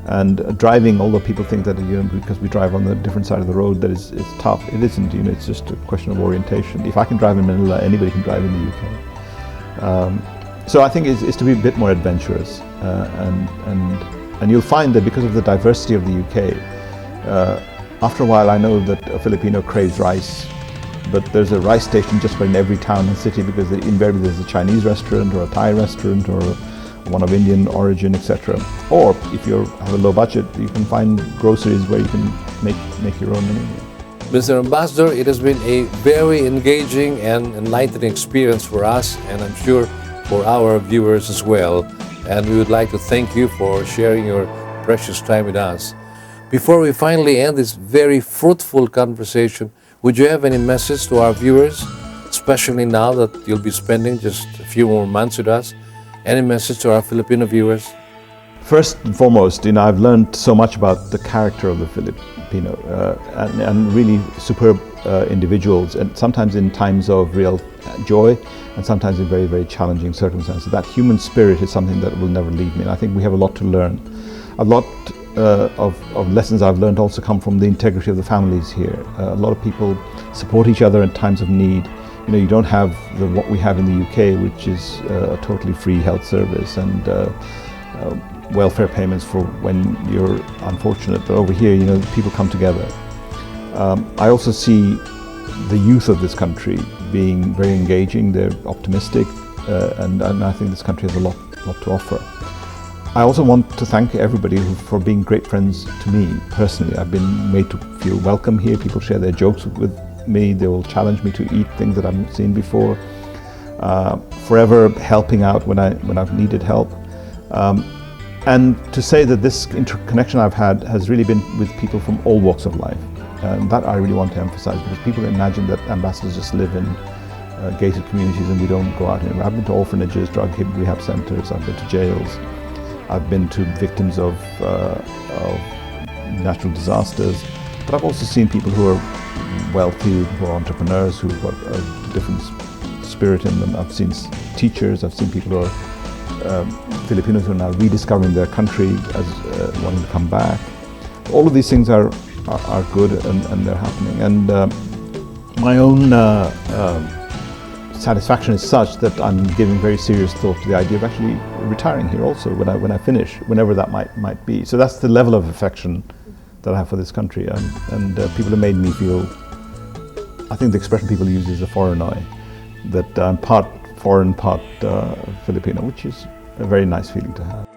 And driving, although people think that because we drive on the different side of the road that it's tough, it isn't. It's just a question of orientation. If I can drive in Manila, anybody can drive in the UK. So I think it's to be a bit more adventurous, and you'll find that because of the diversity of the UK, after a while I know that a Filipino craves rice, but there's a rice station just about in every town and city, because invariably there's a Chinese restaurant or a Thai restaurant or one of Indian origin, etc. Or if you have a low budget, you can find groceries where you can make your own anyway. Mr. Ambassador, it has been a very engaging and enlightening experience for us, and I'm sure for our viewers as well. And we would like to thank you for sharing your precious time with us. Before we finally end this very fruitful conversation, would you have any message to our viewers, especially now that you'll be spending just a few more months with us? Any message to our Filipino viewers? First and foremost, I've learned so much about the character of the Filipino and really superb individuals, and sometimes in times of real joy and sometimes in very, very challenging circumstances. That human spirit is something that will never leave me, and I think we have a lot to learn. A lot of lessons I've learned also come from the integrity of the families here. A lot of people support each other in times of need. You don't have what we have in the UK, which is a totally free health service and welfare payments for when you're unfortunate. But over here, people come together. I also see the youth of this country being very engaging. They're optimistic, and I think this country has a lot to offer. I also want to thank everybody for being great friends to me personally. I've been made to feel welcome here. People share their jokes with me. They will challenge me to eat things that I haven't seen before. Forever helping out when I've needed help. And to say that this interconnection I've had has really been with people from all walks of life. And that I really want to emphasize, because people imagine that ambassadors just live in gated communities and we don't go out anywhere. I've been to orphanages, drug rehab centers, I've been to jails, I've been to victims of natural disasters, but I've also seen people who are wealthy, who are entrepreneurs, who've got a different spirit in them. I've seen teachers, I've seen people who are Filipinos who are now rediscovering their country as wanting to come back. All of these things are good and they're happening. And my own satisfaction is such that I'm giving very serious thought to the idea of actually retiring here also when I finish, whenever that might be. So that's the level of affection that I have for this country, and people have made me feel, I think the expression people use is a foreigner, that I'm part foreign, part Filipino, which is a very nice feeling to have.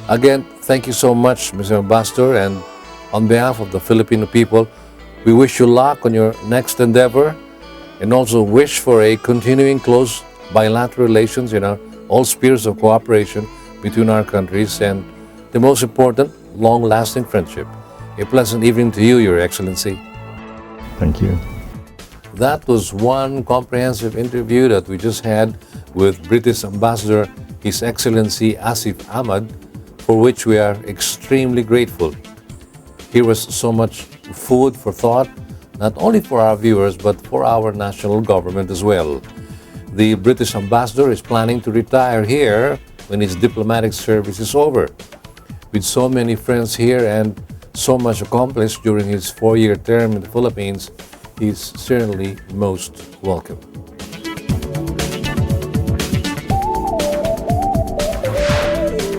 Again, thank you so much, Mr. Ambassador, and on behalf of the Filipino people, we wish you luck on your next endeavor, and also wish for a continuing close bilateral relations in all spheres of cooperation between our countries, and the most important, long-lasting friendship. A pleasant evening to you, Your Excellency. Thank you. That was one comprehensive interview that we just had with British Ambassador His Excellency Asif Ahmad, for which we are extremely grateful. Here was so much food for thought, not only for our viewers, but for our national government as well. The British Ambassador is planning to retire here when his diplomatic service is over. With so many friends here and so much accomplished during his 4-year term in the Philippines, he is certainly most welcome.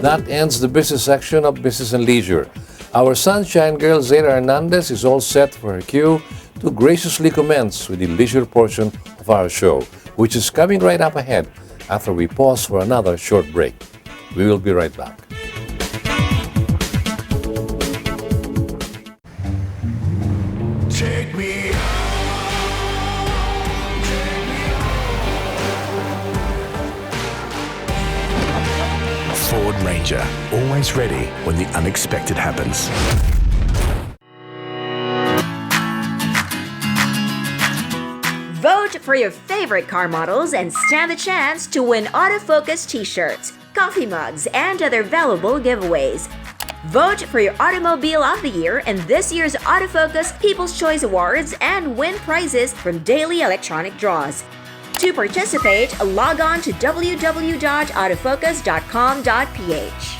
That ends the business section of Business and Leisure. Our sunshine girl Zeta Hernandez is all set for her cue to graciously commence with the leisure portion of our show, which is coming right up ahead after we pause for another short break. We will be right back. Take me Ranger, always ready when the unexpected happens. Vote for your favorite car models and stand the chance to win autofocus t-shirts, coffee mugs, and other valuable giveaways. Vote for your Automobile of the Year in this year's Autofocus People's Choice Awards and win prizes from daily electronic draws. To participate, log on to www.autofocus.com.ph.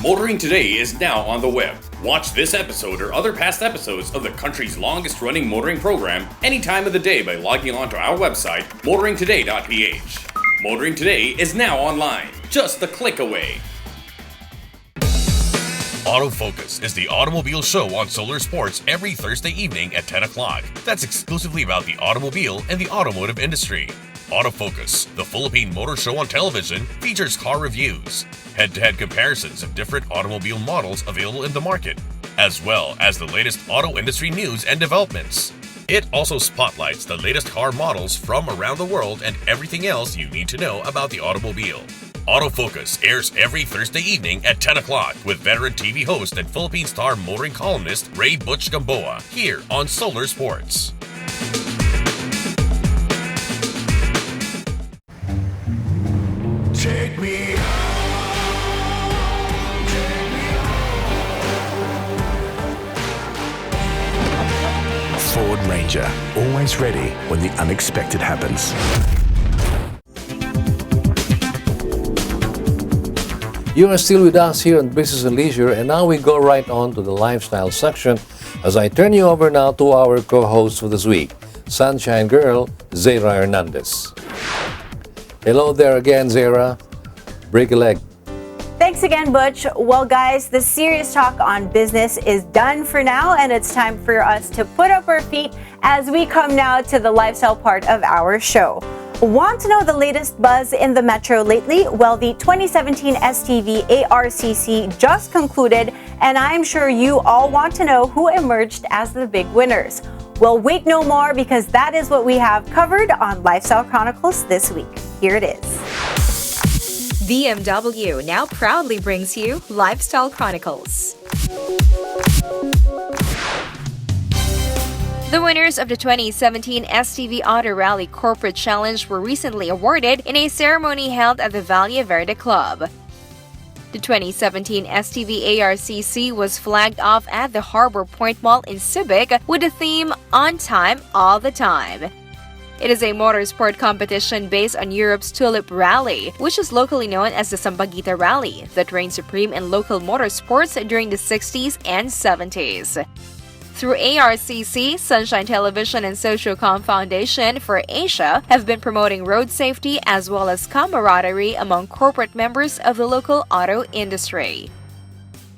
Motoring Today is now on the web. Watch this episode or other past episodes of the country's longest running motoring program any time of the day by logging on to our website, motoringtoday.ph. Motoring Today is now online, just a click away. Autofocus is the automobile show on Solar Sports every Thursday evening at 10 o'clock. That's exclusively about the automobile and the automotive industry. Autofocus, the Philippine motor show on television, features car reviews, head-to-head comparisons of different automobile models available in the market, as well as the latest auto industry news and developments. It also spotlights the latest car models from around the world and everything else you need to know about the automobile. Autofocus airs every Thursday evening at 10 o'clock with veteran TV host and Philippine Star motoring columnist Ray Butch Gamboa here on Solar Sports. Take me Ford Ranger, always ready when the unexpected happens. You are still with us here on Business and Leisure, and now we go right on to the lifestyle section as I turn you over now to our co-host for this week, Sunshine Girl, Zaira Hernandez. Hello there again, Zaira. Break a leg. Thanks again, Butch. Well, guys, the serious talk on business is done for now, and it's time for us to put up our feet as we come now to the lifestyle part of our show. Want to know the latest buzz in the metro lately? Well, the 2017 STV ARCC just concluded, and I'm sure you all want to know who emerged as the big winners. Well, wait no more, because that is what we have covered on Lifestyle Chronicles this week. Here it is. BMW now proudly brings you Lifestyle Chronicles. The winners of the 2017 STV Auto Rally Corporate Challenge were recently awarded in a ceremony held at the Valle Verde Club. The 2017 STV ARCC was flagged off at the Harbor Point Mall in Subic with the theme On Time, All the Time. It is a motorsport competition based on Europe's Tulip Rally, which is locally known as the Sambaguita Rally, that reigned supreme in local motorsports during the 60s and 70s. Through ARCC, Sunshine Television and Sociocom Foundation for Asia have been promoting road safety as well as camaraderie among corporate members of the local auto industry.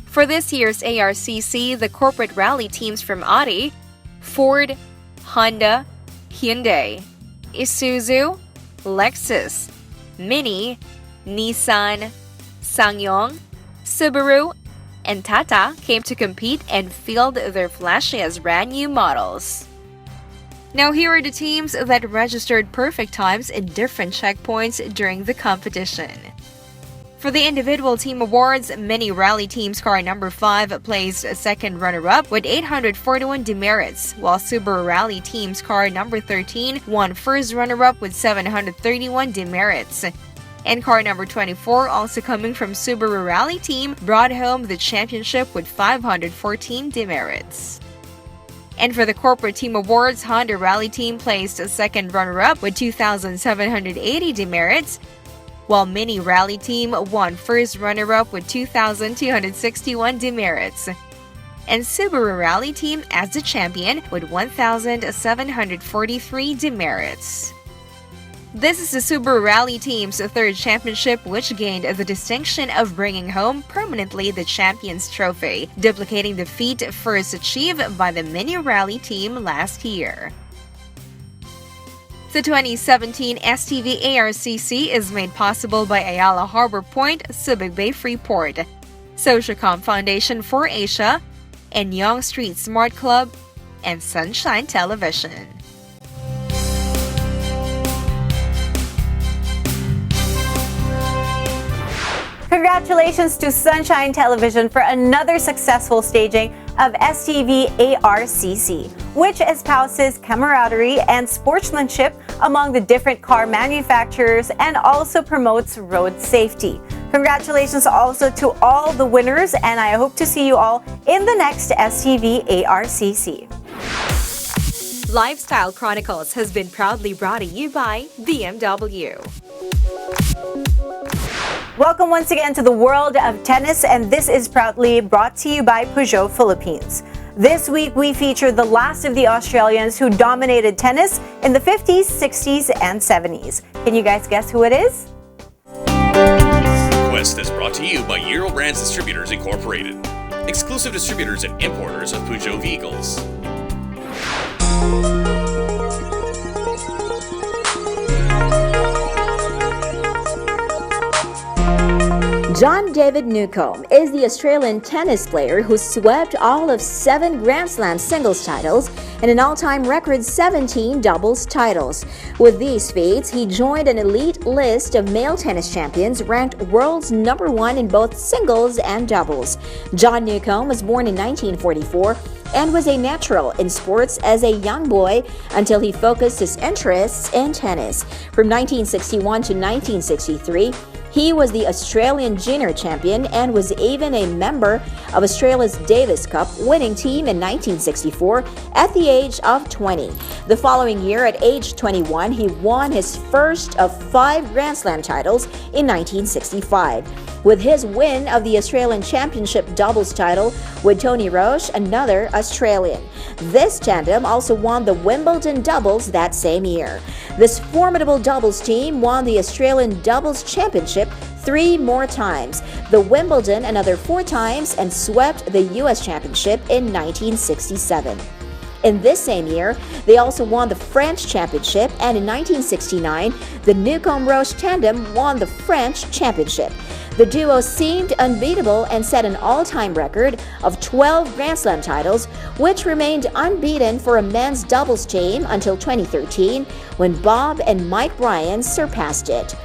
For this year's ARCC, the corporate rally teams from Audi, Ford, Honda, Hyundai, Isuzu, Lexus, Mini, Nissan, SsangYong, Subaru, and Tata came to compete and field their flashiest brand new models. Now here are the teams that registered perfect times in different checkpoints during the competition. For the individual team awards, Mini Rally Team's car number 5 placed second runner-up with 841 demerits, while Subaru Rally Team's car number 13 won first runner-up with 731 demerits. And car number 24, also coming from Subaru Rally Team, brought home the championship with 514 demerits. And for the corporate team awards, Honda Rally Team placed second runner-up with 2,780 demerits, while Mini Rally Team won first runner-up with 2,261 demerits. and Subaru Rally Team as the champion with 1,743 demerits. This is the Subaru Rally Team's third championship, which gained the distinction of bringing home permanently the Champions Trophy, duplicating the feat first achieved by the Mini Rally Team last year. The 2017 STV ARCC is made possible by Ayala Harbor Point, Subic Bay Freeport, Sociacom Foundation for Asia, and Yonge Street Smart Club, and Sunshine Television. Congratulations to Sunshine Television for another successful staging of STV ARCC, which espouses camaraderie and sportsmanship among the different car manufacturers and also promotes road safety. Congratulations also to all the winners, and I hope to see you all in the next STV ARCC. Lifestyle Chronicles has been proudly brought to you by BMW. Welcome once again to the world of tennis, and this is proudly brought to you by Peugeot Philippines. This week we feature the last of the Australians who dominated tennis in the 50s, 60s, and 70s. Can you guys guess who it is? Quest is brought to you by Euro Brands Distributors Incorporated, exclusive distributors and importers of Peugeot vehicles. John David Newcombe is the Australian tennis player who swept all of 7 Grand Slam singles titles and an all-time record 17 doubles titles. With these feats, he joined an elite list of male tennis champions ranked world's number 1 in both singles and doubles. John Newcombe was born in 1944 and was a natural in sports as a young boy until he focused his interests in tennis. From 1961 to 1963, he was the Australian junior champion and was even a member of Australia's Davis Cup winning team in 1964 at the age of 20. The following year, at age 21, he won his first of 5 Grand Slam titles in 1965. With his win of the Australian Championship doubles title with Tony Roche, another Australian. This tandem also won the Wimbledon doubles that same year. This formidable doubles team won the Australian Doubles Championship 3 more times, the Wimbledon another 4 times, and swept the U.S. Championship in 1967. In this same year, they also won the French Championship, and in 1969, the Newcombe-Roche tandem won the French Championship. The duo seemed unbeatable and set an all-time record of 12 Grand Slam titles, which remained unbeaten for a men's doubles team until 2013, when Bob and Mike Bryan surpassed it.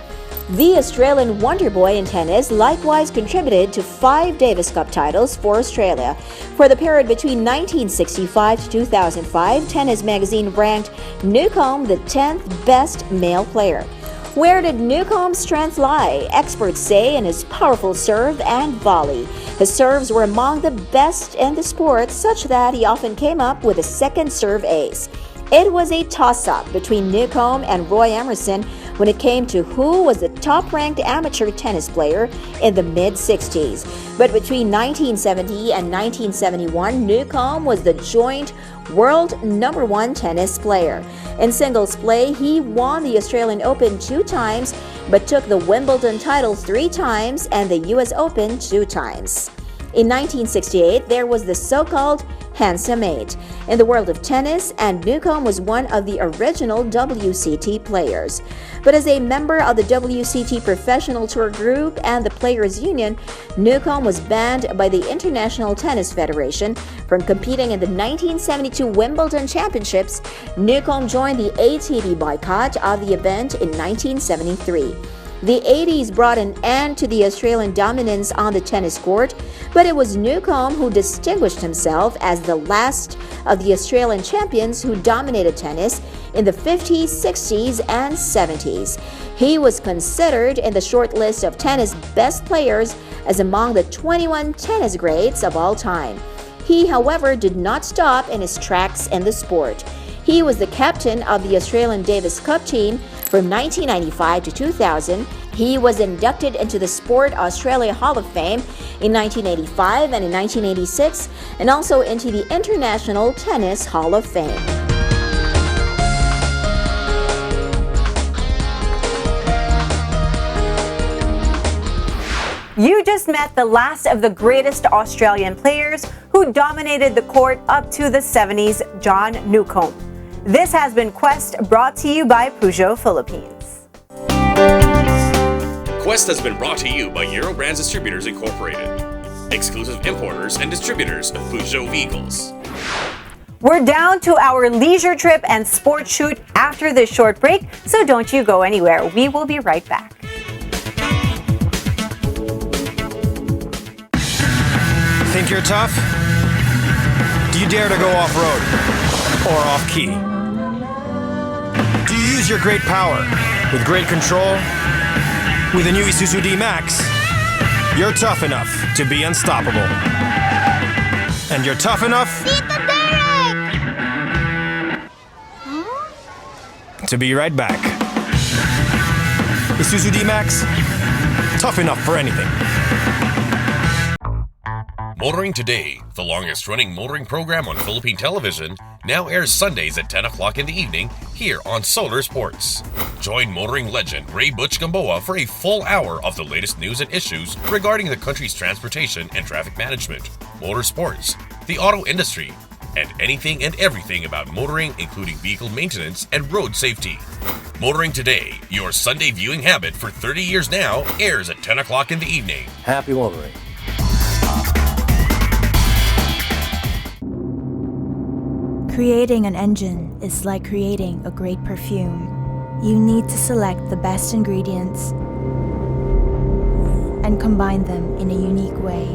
The Australian wonder boy in tennis likewise contributed to 5 Davis Cup titles for Australia. For the period between 1965 to 2005, Tennis Magazine ranked Newcombe the 10th best male player. Where did Newcombe's strength lie? Experts say in his powerful serve and volley. His serves were among the best in the sport, such that he often came up with a second serve ace. It was a toss-up between Newcombe and Roy Emerson when it came to who was the top-ranked amateur tennis player in the mid-60s. But between 1970 and 1971, Newcombe was the joint world number 1 tennis player. In singles play, he won the Australian Open 2 times, but took the Wimbledon title 3 times and the US Open 2 times. In 1968, there was the so-called Handsome Eight in the world of tennis, and Newcombe was one of the original WCT players. But as a member of the WCT Professional Tour Group and the Players Union, Newcombe was banned by the International Tennis Federation from competing in the 1972 Wimbledon Championships. Newcombe joined the ATP boycott of the event in 1973. The 80s brought an end to the Australian dominance on the tennis court, but it was Newcombe who distinguished himself as the last of the Australian champions who dominated tennis in the 50s, 60s, and 70s. He was considered in the short list of tennis best players as among the 21 tennis greats of all time. He, however, did not stop in his tracks in the sport. He was the captain of the Australian Davis Cup team from 1995 to 2000 He was inducted into the Sport Australia Hall of Fame in 1985 and in 1986, and also into the International Tennis Hall of Fame. You just met the last of the greatest Australian players who dominated the court up to the 70s, John Newcombe. This has been Quest, brought to you by Peugeot Philippines. Quest has been brought to you by Eurobrands Distributors Incorporated, exclusive importers and distributors of Peugeot vehicles. We're down to our leisure trip and sports shoot after this short break, so don't you go anywhere. We will be right back. Think you're tough? Do you dare to go off-road or off-key? Do you use your great power with great control? With the new Isuzu D-Max, you're tough enough to be unstoppable. And you're tough enough to be right back. Isuzu D-Max, tough enough for anything. Motoring Today, the longest-running motoring program on Philippine television, now airs Sundays at 10 o'clock in the evening here on Solar Sports. Join motoring legend Ray Butch Gamboa for a full hour of the latest news and issues regarding the country's transportation and traffic management, motorsports, the auto industry, and anything and everything about motoring, including vehicle maintenance and road safety. Motoring Today, your Sunday viewing habit for 30 years now, airs at 10 o'clock in the evening. Happy motoring. Creating an engine is like creating a great perfume. You need to select the best ingredients and combine them in a unique way.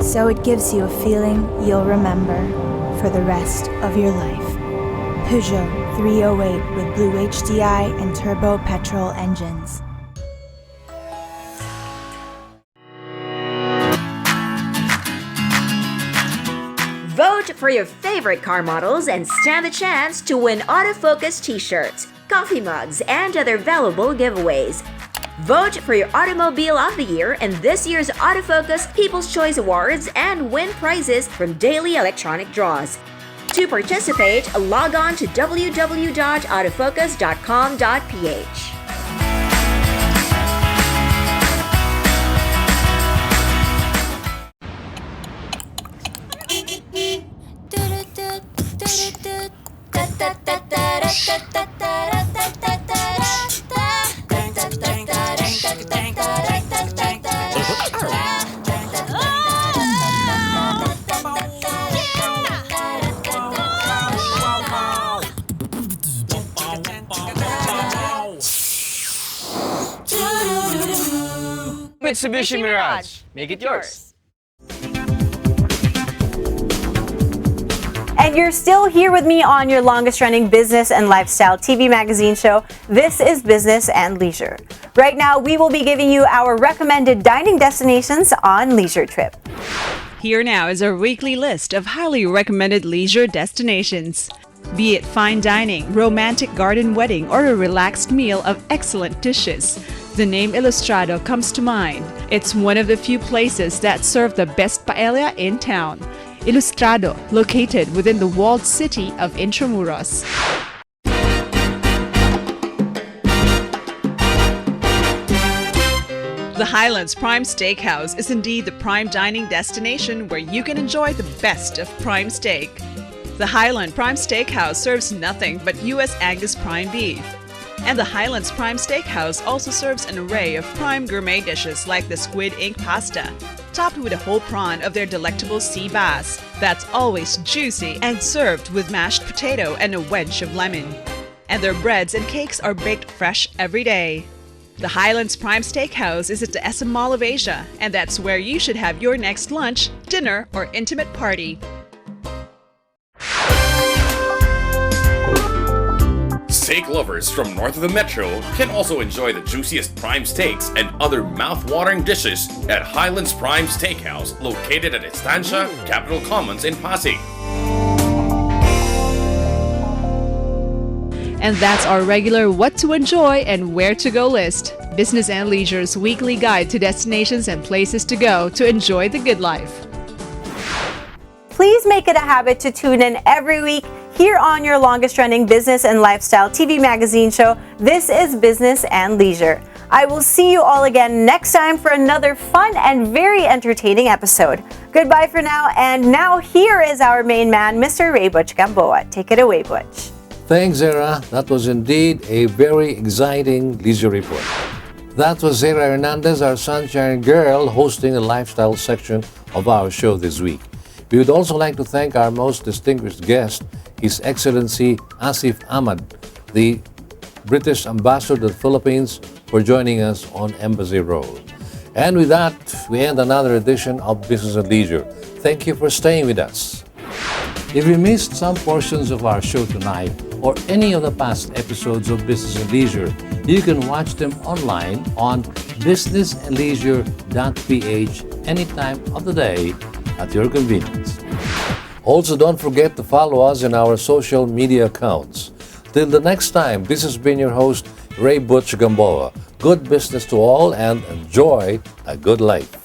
So it gives you a feeling you'll remember for the rest of your life. Peugeot 308 with Blue HDI and turbo petrol engines. Vote for your favorite car models and stand the chance to win autofocus t-shirts, coffee mugs, and other valuable giveaways. Vote for your Automobile of the Year in this year's Autofocus People's Choice Awards and win prizes from daily electronic draws. To participate, log on to www.autofocus.com.ph. Mitsubishi Mirage. Make it yours. And you're still here with me on your longest running business and lifestyle TV magazine show. This is Business and Leisure. Right now, we will be giving you our recommended dining destinations on Leisure Trip. Here now is our weekly list of highly recommended leisure destinations. Be it fine dining, romantic garden wedding, or a relaxed meal of excellent dishes, the name Ilustrado comes to mind. It's one of the few places that serve the best paella in town. Ilustrado, located within the walled city of Intramuros. The Highlands Prime Steakhouse is indeed the prime dining destination where you can enjoy the best of prime steak. The Highland Prime Steakhouse serves nothing but U.S. Angus prime beef. And the Highlands Prime Steakhouse also serves an array of prime gourmet dishes like the squid ink pasta, topped with a whole prawn of their delectable sea bass that's always juicy and served with mashed potato and a wedge of lemon. And their breads and cakes are baked fresh every day. The Highlands Prime Steakhouse is at the SM Mall of Asia, and that's where you should have your next lunch, dinner, or intimate party. Steak lovers from north of the metro can also enjoy the juiciest prime steaks and other mouth-watering dishes at Highlands Prime Steakhouse, located at Estancia, Capitol Commons in Pasig. And that's our regular What to Enjoy and Where to Go list. Business and Leisure's weekly guide to destinations and places to go to enjoy the good life. Please make it a habit to tune in every week here on your longest running business and lifestyle TV magazine show. This is Business and Leisure. I will see you all again next time for another fun and very entertaining episode. Goodbye for now, and now here is our main man, Mr. Ray Butch Gamboa. Take it away, Butch. Thanks, Zara. That was indeed a very exciting leisure report. That was Zara Hernandez, our sunshine girl, hosting the lifestyle section of our show this week. We would also like to thank our most distinguished guest, His Excellency Asif Ahmad, the British Ambassador to the Philippines, for joining us on Embassy Road. And with that, we end another edition of Business and Leisure. Thank you for staying with us. If you missed some portions of our show tonight or any of the past episodes of Business and Leisure, you can watch them online on businessandleisure.ph any time of the day at your convenience. Also, don't forget to follow us in our social media accounts. Till the next time, this has been your host, Ray Butch Gamboa. Good business to all and enjoy a good life.